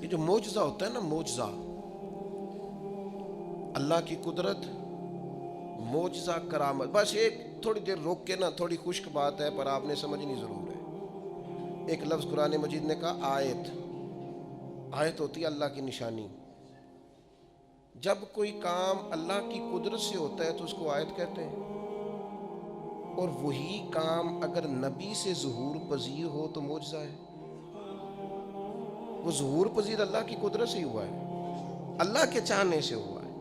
یہ جو معجزہ ہوتا ہے نا، معجزہ، اللہ کی قدرت، معجزہ، کرامت، بس ایک تھوڑی دیر روک کے نا، تھوڑی خشک بات ہے پر آپ نے سمجھنی ضرور ہے۔ ایک لفظ قرآن مجید نے کہا آیت۔ آیت ہوتی ہے اللہ کی نشانی۔ جب کوئی کام اللہ کی قدرت سے ہوتا ہے تو اس کو آیت کہتے ہیں، اور وہی کام اگر نبی سے ظہور پذیر ہو تو معجزہ ہے۔ وہ ظہور پذیر اللہ کی قدرت سے ہی ہوا ہے، اللہ کے چاہنے سے ہوا ہے۔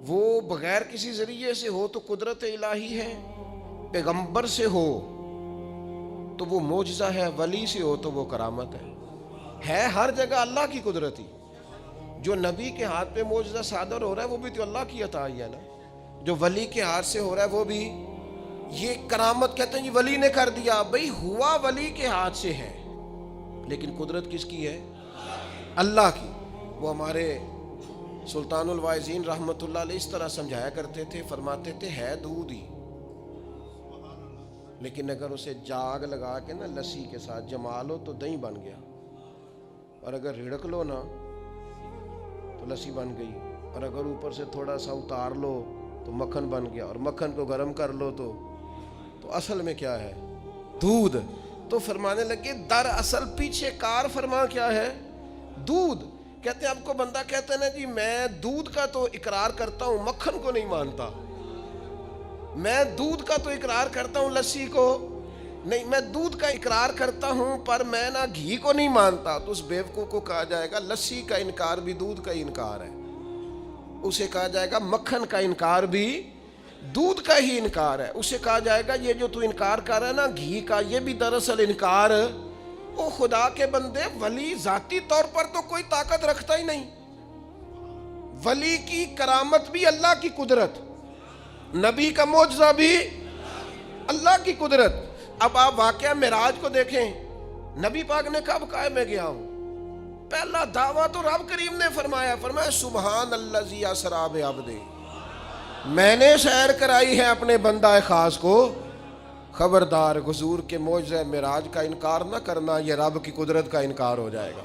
وہ بغیر کسی ذریعے سے ہو تو قدرت الہی ہے، پیغمبر سے ہو تو وہ معجزہ ہے، ولی سے ہو تو وہ کرامت ہے ہر جگہ اللہ کی قدرت ہی۔ جو نبی کے ہاتھ پہ معجزہ صادر ہو رہا ہے وہ بھی تو اللہ کی عطا ہی ہے نا، جو ولی کے ہاتھ سے ہو رہا ہے وہ بھی۔ یہ کرامت کہتے ہیں جی ولی نے کر دیا، بھئی ہوا ولی کے ہاتھ سے ہے لیکن قدرت کس کی ہے؟ اللہ کی۔ وہ ہمارے سلطان الواعظین رحمت اللہ علیہ اس طرح سمجھایا کرتے تھے، فرماتے تھے ہے دودھ ہی، لیکن اگر اسے جاگ لگا کے نا لسی کے ساتھ جما لو تو دہی بن گیا، اور اگر رڑک لو نا تو لسی بن گئی، اور اگر اوپر سے تھوڑا سا اتار لو تو مکھن بن گیا، اور مکھن کو گرم کر لو تو اصل میں کیا ہے؟ دودھ۔ تو فرمانے لگے در اصل پیچھے کار فرما کیا ہے؟ دودھ۔ کہتے ہیں آپ کو بندہ کہتے ہیں نا جی میں دودھ کا تو اقرار کرتا ہوں، مکھن کو نہیں مانتا، میں دودھ کا تو اقرار کرتا ہوں، لسی کو نہیں، میں دودھ کا اقرار کرتا ہوں پر میں نا گھی کو نہیں مانتا، تو اس بیوقوف کو کہا جائے گا لسی کا انکار بھی دودھ کا انکار ہے، اسے کہا جائے گا مکھن کا انکار بھی دودھ کا ہی انکار ہے، اسے کہا جائے گا یہ جو تو انکار کر رہا ہے نا گھی کا، یہ بھی دراصل انکار۔ او خدا کے بندے، ولی ذاتی طور پر تو کوئی طاقت رکھتا ہی نہیں، ولی کی کرامت بھی اللہ کی قدرت، نبی کا معجزہ بھی اللہ کی قدرت۔ اب آپ واقعہ معراج کو دیکھیں، نبی پاک نے کب کہا میں گیا ہوں؟ پہلا دعویٰ تو رب کریم نے فرمایا سبحان الذی اسریٰ بعبدہ، میں نے سیر کرائی ہے اپنے بندہ خاص کو۔ خبردار، حضور کے معجزہ معراج کا انکار نہ کرنا، یہ رب کی قدرت کا انکار ہو جائے گا۔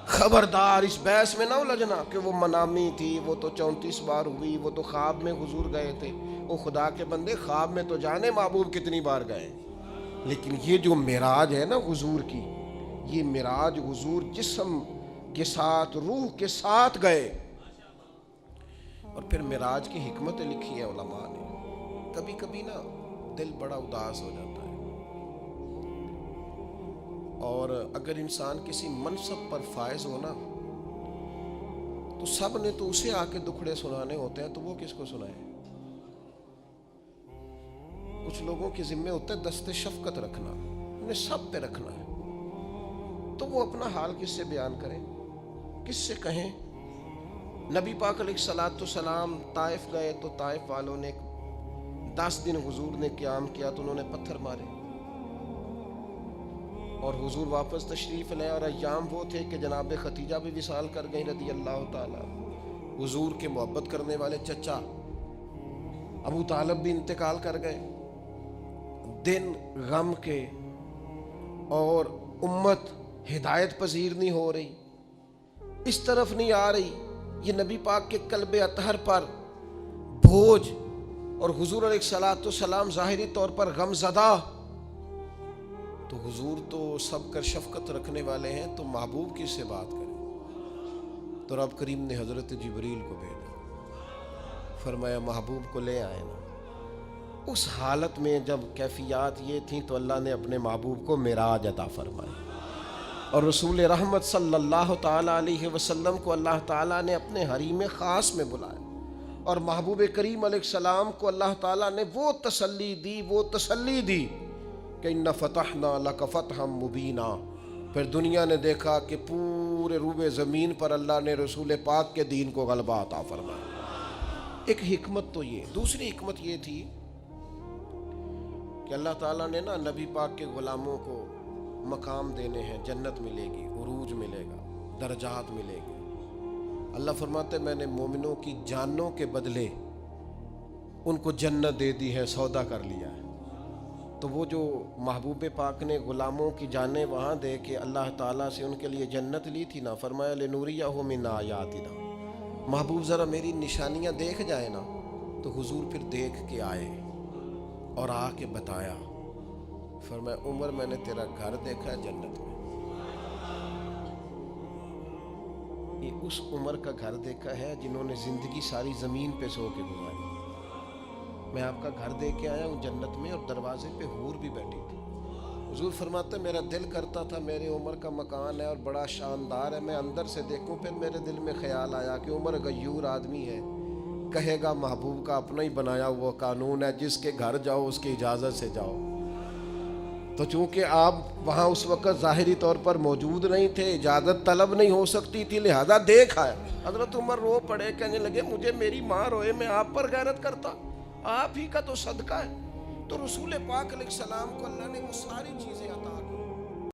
خبردار، اس بحث میں نہ الجھنا کہ وہ منامی تھی، وہ تو 34 بار ہوئی، وہ تو خواب میں حضور گئے تھے۔ وہ خدا کے بندے، خواب میں تو جانے محبوب کتنی بار گئے، لیکن یہ جو معراج ہے نا حضور کی، یہ معراج حضور جسم کے ساتھ روح کے ساتھ گئے۔ اور پھر معراج کی حکمتیں لکھی ہے علماء نے۔ کبھی کبھی نا دل بڑا اداس ہو جاتا ہے، اور اگر انسان کسی منصب پر فائز ہو نا تو سب نے تو اسے آ کے دکھڑے سنانے ہوتے ہیں، تو وہ کس کو سنائے؟ کچھ لوگوں کے ذمے ہوتا ہے دست شفقت رکھنا، انہیں سب پہ رکھنا ہے، تو وہ اپنا حال کس سے بیان کریں، کس سے کہیں؟ نبی پاک علیہ الصلوۃ والسلام طائف گئے تو طائف والوں نے 10 دن حضور نے قیام کیا تو انہوں نے پتھر مارے، اور حضور واپس تشریف لے، اور ایام وہ تھے کہ جناب ختیجہ بھی وصال کر گئی رضی اللہ تعالی، حضور کے محبت کرنے والے چچا ابو طالب بھی انتقال کر گئے۔ دن غم کے، اور امت ہدایت پذیر نہیں ہو رہی، اس طرف نہیں آ رہی، یہ نبی پاک کے قلب اطہر پر بوجھ، اور حضور علیہ الصلوۃ والسلام ظاہری طور پر غم زدہ، تو حضور تو سب کر شفقت رکھنے والے ہیں، تو محبوب کس سے بات کریں؟ تو رب کریم نے حضرت جبریل کو بھیجا، فرمایا محبوب کو لے آئے نا۔ اس حالت میں جب کیفیات یہ تھیں تو اللہ نے اپنے محبوب کو معراج عطا فرمائی، اور رسول رحمت صلی اللہ تعالی علیہ وسلم کو اللہ تعالیٰ نے اپنے حریم خاص میں بلایا، اور محبوب کریم علیہ السلام کو اللہ تعالیٰ نے وہ تسلی دی کہ اِنَّ فَتَحْنَا لَكَ فَتْحًا مُبِينًا۔ پھر دنیا نے دیکھا کہ پورے روبے زمین پر اللہ نے رسول پاک کے دین کو غلبہ عطا فرمایا۔ ایک حکمت تو یہ، دوسری حکمت یہ تھی کہ اللہ تعالیٰ نے نا نبی پاک کے غلاموں کو مقام دینے ہیں، جنت ملے گی، عروج ملے گا، درجات ملے گی۔ اللہ فرماتے میں نے مومنوں کی جانوں کے بدلے ان کو جنت دے دی ہے، سودا کر لیا ہے۔ تو وہ جو محبوب پاک نے غلاموں کی جانیں وہاں دے کے اللہ تعالیٰ سے ان کے لیے جنت لی تھی نا، فرمایا لنوریہ من آیاتنا، محبوب ذرا میری نشانیاں دیکھ جائے نا، تو حضور پھر دیکھ کے آئے اور آ کے بتایا، فرمایا عمر میں نے تیرا گھر دیکھا ہے جنت میں، یہ اس عمر کا گھر دیکھا ہے جنہوں نے زندگی ساری زمین پہ سو کے گزاری، میں آپ کا گھر دیکھ کے آیا ہوں جنت میں، اور دروازے پہ حور بھی بیٹھی تھی۔ حضور فرماتے میرا دل کرتا تھا میرے عمر کا مکان ہے اور بڑا شاندار ہے، میں اندر سے دیکھوں، پھر میرے دل میں خیال آیا کہ عمر غیور آدمی ہے، کہے گا محبوب کا اپنا ہی بنایا ہوا قانون ہے، جس کے گھر جاؤ اس کی اجازت سے جاؤ، تو چونکہ آپ وہاں اس وقت ظاہری طور پر موجود نہیں تھے، اجازت طلب نہیں ہو سکتی تھی، لہذا دیکھ آئے۔ حضرت عمر رو پڑے، کہنے لگے مجھے میری ماں روئے میں آپ پر غیرت کرتا، آپ ہی کا تو صدقہ ہے۔ تو رسول پاک علیہ السلام کو اللہ نے وہ ساری چیزیں عطا